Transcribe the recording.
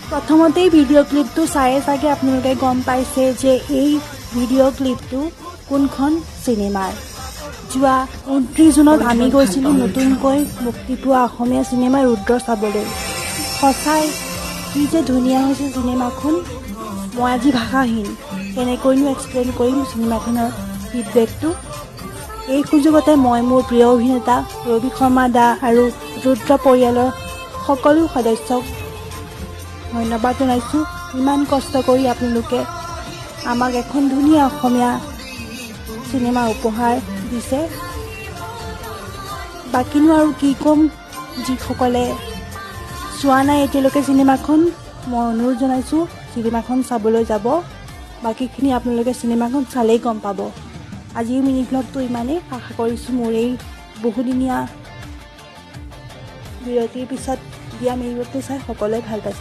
প্ৰথমতেই ভিডিঅ' ক্লিপটো চায়ে চাগে আপোনালোকে গম পাইছে যে এই ভিডিঅ' ক্লিপটো কোনখন চিনেমাৰ। যোৱা 29 জুনত আমি গৈছিলোঁ নতুনকৈ মুক্তি পোৱা অসমীয়া চিনেমা ৰুদ্ৰ চাবলৈ। সঁচাই কি যে ধুনীয়া হৈছে চিনেমাখন, মই আজি ভাষাহীন। কেনেকৈনো এক্সপ্লেইন কৰিম চিনেমাখনৰ ফিডবেকটো। এই সুযোগতে মই মোৰ প্ৰিয় অভিনেতা ৰবি শৰ্মা দা আৰু ৰুদ্ৰ পৰিয়ালৰ সকলো সদস্যক ধন্যবাদ জনাইছোঁ। ইমান কষ্ট কৰি আপোনালোকে আমাক এখন ধুনীয়া অসমীয়া চিনেমা উপহাৰ দিছে। বাকীনো আৰু কি ক'ম, যিসকলে চোৱা নাই এতিয়ালৈকে চিনেমাখন, মই অনুৰোধ জনাইছোঁ চিনেমাখন চাবলৈ যাব। বাকীখিনি আপোনালোকে চিনেমাখন চালেই গম পাব। আজিৰ মিনি ব্লগটো ইমানেই। আশা কৰিছোঁ মোৰ এই বহুদিনীয়া বিৰতিৰ পিছত দিয়া মিনি ব্লগটো চাই সকলোৱে ভাল পাইছে।